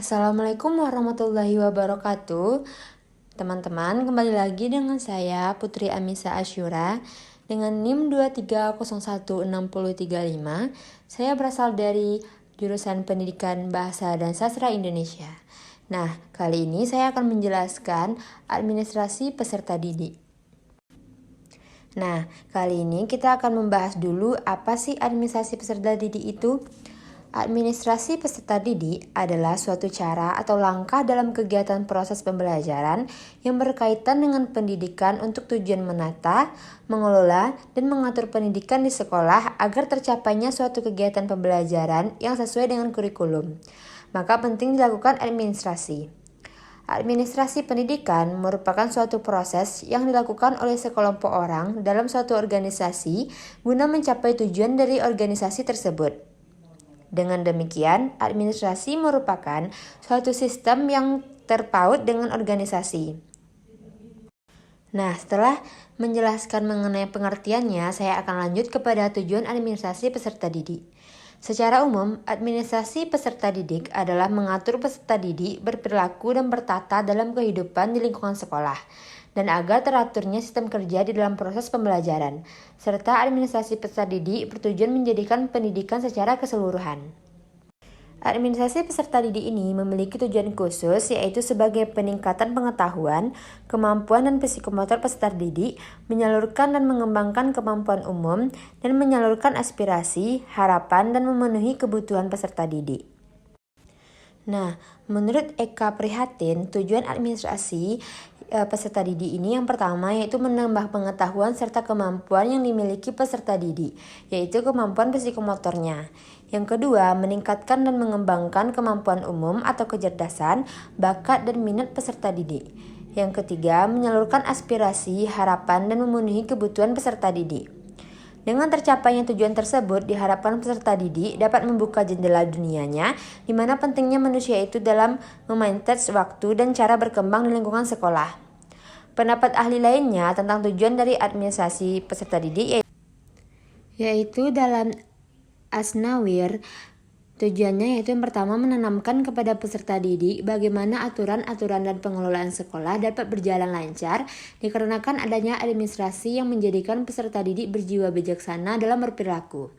Assalamualaikum warahmatullahi wabarakatuh. Teman-teman, kembali lagi dengan saya Putri Amisa Asyura dengan NIM 2301635. Saya berasal dari jurusan Pendidikan Bahasa dan Sastra Indonesia. Nah, kali ini saya akan menjelaskan administrasi peserta didik. Nah, kali ini kita akan membahas dulu apa sih administrasi peserta didik itu. Administrasi peserta didik adalah suatu cara atau langkah dalam kegiatan proses pembelajaran yang berkaitan dengan pendidikan untuk tujuan menata, mengelola, dan mengatur pendidikan di sekolah agar tercapainya suatu kegiatan pembelajaran yang sesuai dengan kurikulum. Maka penting dilakukan administrasi. Administrasi pendidikan merupakan suatu proses yang dilakukan oleh sekelompok orang dalam suatu organisasi guna mencapai tujuan dari organisasi tersebut. Dengan demikian, administrasi merupakan suatu sistem yang terpaut dengan organisasi. Nah, setelah menjelaskan mengenai pengertiannya, saya akan lanjut kepada tujuan administrasi peserta didik. Secara umum, administrasi peserta didik adalah mengatur peserta didik berperilaku dan bertata dalam kehidupan di lingkungan sekolah, dan agar teraturnya sistem kerja di dalam proses pembelajaran, serta administrasi peserta didik bertujuan menjadikan pendidikan secara keseluruhan. Administrasi peserta didik ini memiliki tujuan khusus, yaitu sebagai peningkatan pengetahuan, kemampuan dan psikomotor peserta didik, menyalurkan dan mengembangkan kemampuan umum, dan menyalurkan aspirasi, harapan, dan memenuhi kebutuhan peserta didik. Nah, menurut Eka Prihatin, tujuan administrasi peserta didik ini yang pertama yaitu menambah pengetahuan serta kemampuan yang dimiliki peserta didik, yaitu kemampuan psikomotornya. Yang kedua, meningkatkan dan mengembangkan kemampuan umum atau kecerdasan, bakat dan minat peserta didik. Yang ketiga, menyalurkan aspirasi, harapan dan memenuhi kebutuhan peserta didik. Dengan tercapainya tujuan tersebut, diharapkan peserta didik dapat membuka jendela dunianya, di mana pentingnya manusia itu dalam memanage waktu dan cara berkembang di lingkungan sekolah. Pendapat ahli lainnya tentang tujuan dari administrasi peserta didik yaitu dalam Asnawir, tujuannya yaitu yang pertama menanamkan kepada peserta didik bagaimana aturan-aturan dan pengelolaan sekolah dapat berjalan lancar dikarenakan adanya administrasi yang menjadikan peserta didik berjiwa bijaksana dalam berperilaku.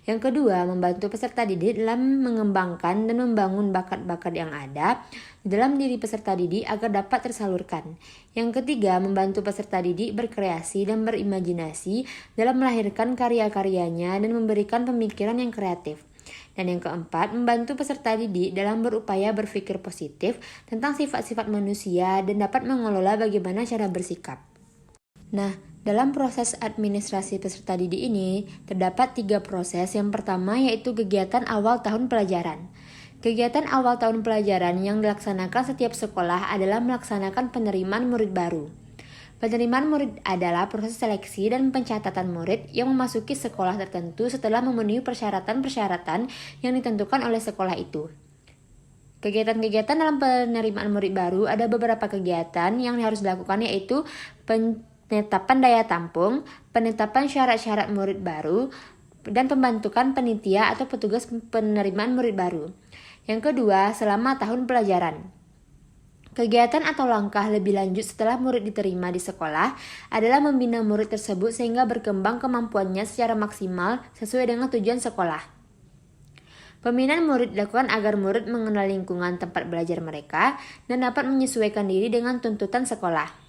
Yang kedua, membantu peserta didik dalam mengembangkan dan membangun bakat-bakat yang ada dalam diri peserta didik agar dapat tersalurkan. Yang ketiga, membantu peserta didik berkreasi dan berimajinasi dalam melahirkan karya-karyanya dan memberikan pemikiran yang kreatif. Dan yang keempat, membantu peserta didik dalam berupaya berpikir positif tentang sifat-sifat manusia dan dapat mengelola bagaimana cara bersikap. Nah, dalam proses administrasi peserta didik ini, terdapat 3 proses. Yang pertama yaitu kegiatan awal tahun pelajaran. Kegiatan awal tahun pelajaran yang dilaksanakan setiap sekolah adalah melaksanakan penerimaan murid baru. Penerimaan murid adalah proses seleksi dan pencatatan murid yang memasuki sekolah tertentu setelah memenuhi persyaratan-persyaratan yang ditentukan oleh sekolah itu. Kegiatan-kegiatan dalam penerimaan murid baru ada beberapa kegiatan yang harus dilakukan, yaitu penetapan daya tampung, penetapan syarat-syarat murid baru, dan pembentukan panitia atau petugas penerimaan murid baru. Yang kedua, selama tahun pelajaran. Kegiatan atau langkah lebih lanjut setelah murid diterima di sekolah adalah membina murid tersebut sehingga berkembang kemampuannya secara maksimal sesuai dengan tujuan sekolah. Pembinaan murid dilakukan agar murid mengenal lingkungan tempat belajar mereka dan dapat menyesuaikan diri dengan tuntutan sekolah.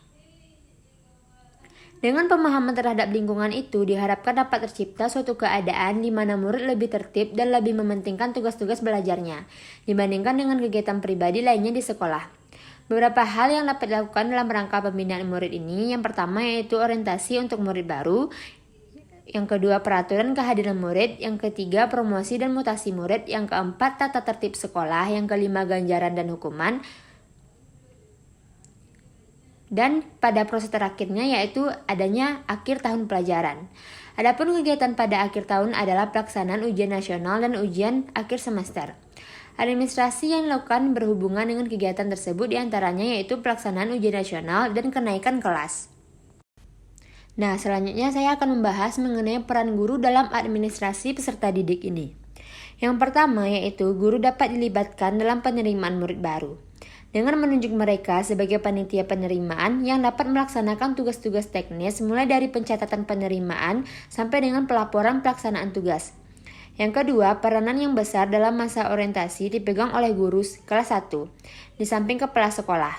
Dengan pemahaman terhadap lingkungan itu, diharapkan dapat tercipta suatu keadaan di mana murid lebih tertib dan lebih mementingkan tugas-tugas belajarnya dibandingkan dengan kegiatan pribadi lainnya di sekolah. Beberapa hal yang dapat dilakukan dalam rangka pembinaan murid ini, yang pertama yaitu orientasi untuk murid baru, yang kedua peraturan kehadiran murid, yang ketiga promosi dan mutasi murid, yang keempat tata tertib sekolah, yang kelima ganjaran dan hukuman, dan pada proses terakhirnya yaitu adanya akhir tahun pelajaran. Adapun kegiatan pada akhir tahun adalah pelaksanaan ujian nasional dan ujian akhir semester. Administrasi yang dilakukan berhubungan dengan kegiatan tersebut diantaranya yaitu pelaksanaan ujian nasional dan kenaikan kelas. Nah, selanjutnya saya akan membahas mengenai peran guru dalam administrasi peserta didik ini. Yang pertama yaitu guru dapat dilibatkan dalam penerimaan murid baru, dengan menunjuk mereka sebagai panitia penerimaan yang dapat melaksanakan tugas-tugas teknis mulai dari pencatatan penerimaan sampai dengan pelaporan pelaksanaan tugas. Yang kedua, peranan yang besar dalam masa orientasi dipegang oleh guru kelas 1, di samping kepala sekolah.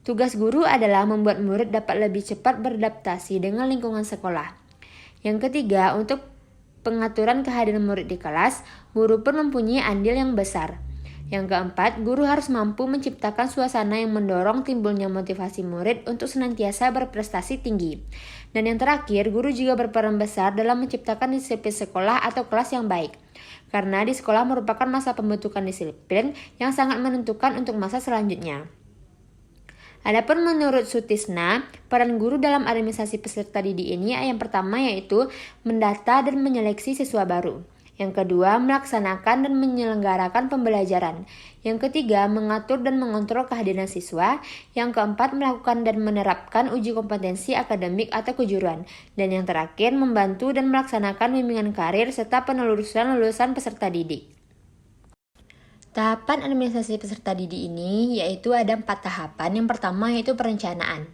Tugas guru adalah membuat murid dapat lebih cepat beradaptasi dengan lingkungan sekolah. Yang ketiga, untuk pengaturan kehadiran murid di kelas, guru pun mempunyai andil yang besar. Yang keempat, guru harus mampu menciptakan suasana yang mendorong timbulnya motivasi murid untuk senantiasa berprestasi tinggi. Dan yang terakhir, guru juga berperan besar dalam menciptakan disiplin sekolah atau kelas yang baik. Karena di sekolah merupakan masa pembentukan disiplin yang sangat menentukan untuk masa selanjutnya. Adapun menurut Sutisna, peran guru dalam administrasi peserta didik ini yang pertama yaitu mendata dan menyeleksi siswa baru. Yang kedua, melaksanakan dan menyelenggarakan pembelajaran. Yang ketiga, mengatur dan mengontrol kehadiran siswa. Yang keempat, melakukan dan menerapkan uji kompetensi akademik atau kejuruan. Dan yang terakhir, membantu dan melaksanakan bimbingan karir serta penelusuran lulusan peserta didik. Tahapan administrasi peserta didik ini yaitu ada 4 tahapan. Yang pertama yaitu perencanaan.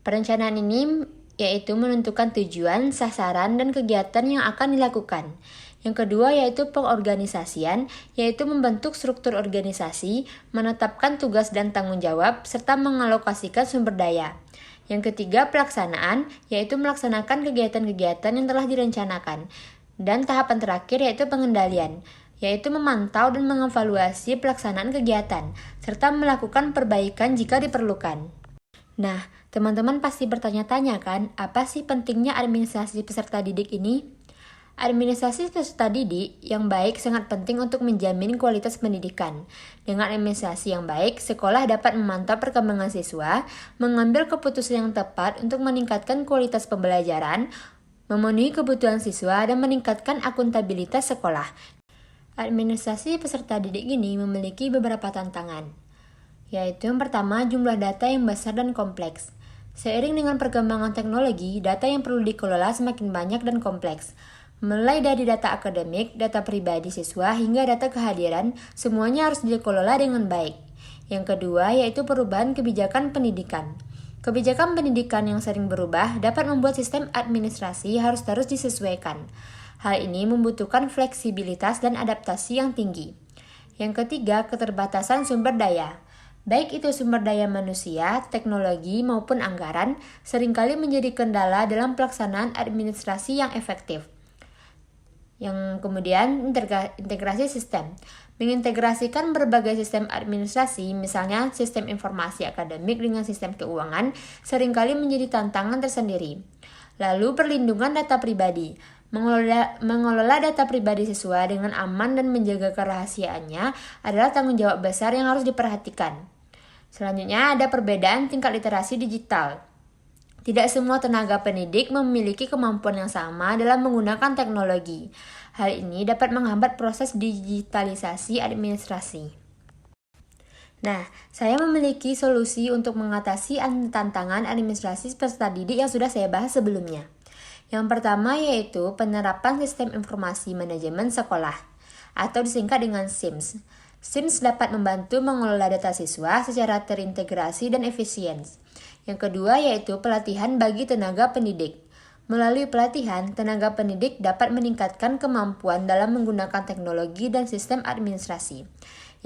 Perencanaan ini yaitu menentukan tujuan, sasaran, dan kegiatan yang akan dilakukan. Yang kedua yaitu pengorganisasian, yaitu membentuk struktur organisasi, menetapkan tugas dan tanggung jawab, serta mengalokasikan sumber daya. Yang ketiga pelaksanaan, yaitu melaksanakan kegiatan-kegiatan yang telah direncanakan. Dan tahapan terakhir yaitu pengendalian, yaitu memantau dan mengevaluasi pelaksanaan kegiatan, serta melakukan perbaikan jika diperlukan. Nah, teman-teman pasti bertanya-tanya kan, apa sih pentingnya administrasi peserta didik ini? Administrasi peserta didik yang baik sangat penting untuk menjamin kualitas pendidikan. Dengan administrasi yang baik, sekolah dapat memantau perkembangan siswa, mengambil keputusan yang tepat untuk meningkatkan kualitas pembelajaran, memenuhi kebutuhan siswa, dan meningkatkan akuntabilitas sekolah. Administrasi peserta didik ini memiliki beberapa tantangan, yaitu yang pertama jumlah data yang besar dan kompleks. Seiring dengan perkembangan teknologi, data yang perlu dikelola semakin banyak dan kompleks. Mulai dari data akademik, data pribadi siswa, hingga data kehadiran, semuanya harus dikelola dengan baik. Yang kedua yaitu perubahan kebijakan pendidikan. Kebijakan pendidikan yang sering berubah dapat membuat sistem administrasi harus terus disesuaikan. Hal ini membutuhkan fleksibilitas dan adaptasi yang tinggi. Yang ketiga, keterbatasan sumber daya. Baik itu sumber daya manusia, teknologi, maupun anggaran, seringkali menjadi kendala dalam pelaksanaan administrasi yang efektif. Yang kemudian, integrasi sistem. Mengintegrasikan berbagai sistem administrasi, misalnya sistem informasi akademik dengan sistem keuangan, seringkali menjadi tantangan tersendiri. Lalu, perlindungan data pribadi. Mengelola data pribadi siswa dengan aman dan menjaga kerahasiaannya adalah tanggung jawab besar yang harus diperhatikan. Selanjutnya, ada perbedaan tingkat literasi digital. Tidak semua tenaga pendidik memiliki kemampuan yang sama dalam menggunakan teknologi. Hal ini dapat menghambat proses digitalisasi administrasi. Nah, saya memiliki solusi untuk mengatasi tantangan administrasi peserta didik yang sudah saya bahas sebelumnya. Yang pertama yaitu penerapan sistem informasi manajemen sekolah, atau disingkat dengan SIMS. SIMS dapat membantu mengelola data siswa secara terintegrasi dan efisien. Yang kedua yaitu pelatihan bagi tenaga pendidik. Melalui pelatihan, tenaga pendidik dapat meningkatkan kemampuan dalam menggunakan teknologi dan sistem administrasi.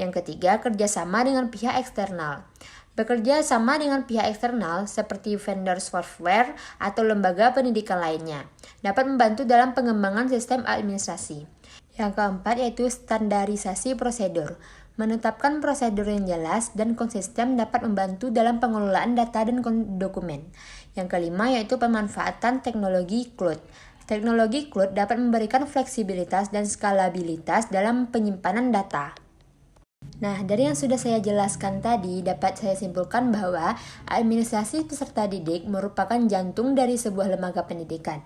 Yang ketiga, kerjasama dengan pihak eksternal. Bekerja sama dengan pihak eksternal seperti vendor software atau lembaga pendidikan lainnya dapat membantu dalam pengembangan sistem administrasi. Yang keempat yaitu standarisasi prosedur. Menetapkan prosedur yang jelas dan konsisten dapat membantu dalam pengelolaan data dan dokumen. Yang kelima yaitu pemanfaatan teknologi cloud. Teknologi cloud dapat memberikan fleksibilitas dan skalabilitas dalam penyimpanan data. Nah, dari yang sudah saya jelaskan tadi, dapat saya simpulkan bahwa administrasi peserta didik merupakan jantung dari sebuah lembaga pendidikan.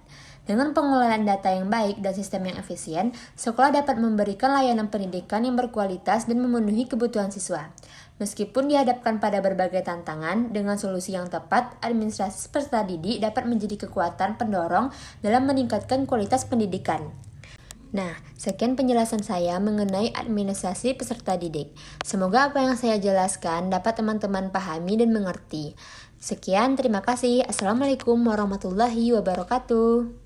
Dengan pengelolaan data yang baik dan sistem yang efisien, sekolah dapat memberikan layanan pendidikan yang berkualitas dan memenuhi kebutuhan siswa. Meskipun dihadapkan pada berbagai tantangan, dengan solusi yang tepat, administrasi peserta didik dapat menjadi kekuatan pendorong dalam meningkatkan kualitas pendidikan. Nah, sekian penjelasan saya mengenai administrasi peserta didik. Semoga apa yang saya jelaskan dapat teman-teman pahami dan mengerti. Sekian, terima kasih. Assalamualaikum warahmatullahi wabarakatuh.